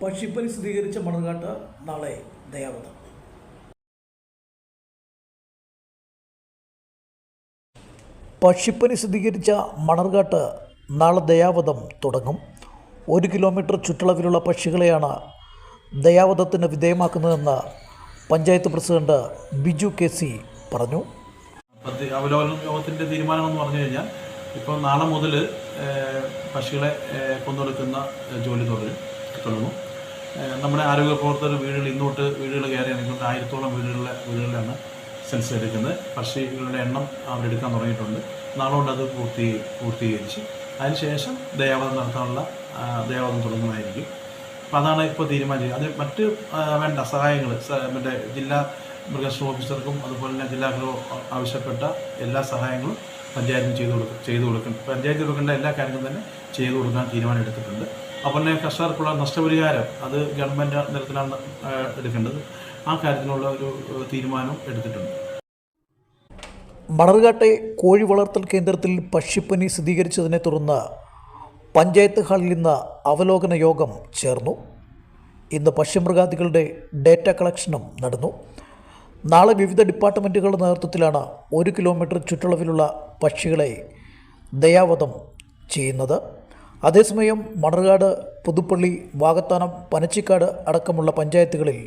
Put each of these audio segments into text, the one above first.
പക്ഷിപ്പനി സ്ഥിരീകരിച്ച മണർകാട്ട് നാളെ ദയാവധം. പക്ഷിപ്പനി സ്ഥിരീകരിച്ച മണർകാട്ട് നാളെ ദയാവധം തുടങ്ങും. 1 കിലോമീറ്റർ ചുറ്റളവിലുള്ള പക്ഷികളെയാണ് ദയാവധത്തിന് വിധേയമാക്കുന്നതെന്ന് panchayat president Biju K C പറഞ്ഞു. അവലോകന യോഗത്തിൻ്റെ തീരുമാനം എന്ന് പറഞ്ഞു കഴിഞ്ഞാൽ ഇപ്പോൾ നാളെ മുതൽ പക്ഷികളെ കൊന്നൊടുക്കുന്ന ജോലി തുടങ്ങും. നമ്മുടെ ആരോഗ്യ പ്രവർത്തകർ ഇന്നോട്ട് വീടുകൾ കയറി ഇറങ്ങിക്കൊണ്ട് 1000-ഓളം വീടുകളിലാണ് സെൻസസ് എടുക്കുന്നത്. പക്ഷികളുടെ എണ്ണം അവരെടുക്കാൻ തുടങ്ങിയിട്ടുണ്ട്. നാളെ കൊണ്ട് അത് പൂർത്തീകരിച്ച് അതിനുശേഷം ദയാവധം നടത്താനുള്ള ദയാവധം തുടങ്ങുന്നതായിരിക്കും. അപ്പം അതാണ് ഇപ്പോൾ തീരുമാനിച്ചത്. അത് മറ്റ് വേണ്ട സഹായങ്ങൾ മറ്റേ ജില്ലാ മൃഗാശുപത്രി ഓഫീസർക്കും അതുപോലെ തന്നെ ജില്ലാ ആവശ്യപ്പെട്ട എല്ലാ സഹായങ്ങളും പഞ്ചായത്തിന് ചെയ്തു കൊടുക്കും. പഞ്ചായത്ത് കൊടുക്കേണ്ട എല്ലാ കാര്യങ്ങളും തന്നെ ചെയ്തു കൊടുക്കാൻ തീരുമാനം എടുത്തിട്ടുണ്ട്. അപ്പോൾ തന്നെ കർഷകർക്കുള്ള നഷ്ടപരിഹാരം അത് ഗവൺമെൻറ് തലത്തിലാണ് എടുക്കേണ്ടത്. ആ കാര്യത്തിനുള്ള ഒരു തീരുമാനം എടുത്തിട്ടുണ്ട്. മണർകാട്ടെ കോഴി വളർത്തൽ കേന്ദ്രത്തിൽ പക്ഷിപ്പനി സ്ഥിരീകരിച്ചതിനെ തുടർന്ന് പഞ്ചായത്ത് ഹാളിൽ ഇന്ന് അവലോകന യോഗം ചേർന്നു. ഇന്ന് പക്ഷിമൃഗാദികളുടെ ഡേറ്റ കളക്ഷനും നടന്നു. നാളെ വിവിധ ഡിപ്പാർട്ട്മെൻറ്റുകളുടെ നേതൃത്വത്തിലാണ് 1 കിലോമീറ്റർ ചുറ്റളവിലുള്ള പക്ഷികളെ ദയാവധം ചെയ്യുന്നത്. അതേസമയം മണർകാട്, പുതുപ്പള്ളി, വാകത്താനം, പനച്ചിക്കാട് അടക്കമുള്ള പഞ്ചായത്തുകളിൽ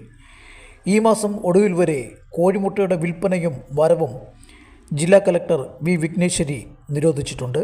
ഈ മാസം ഒടുവിൽ വരെ കോഴിമുട്ടയുടെ വിൽപ്പനയും വരവും ജില്ലാ കലക്ടർ വി വിഘ്നേശ്വരി നിരോധിച്ചിട്ടുണ്ട്.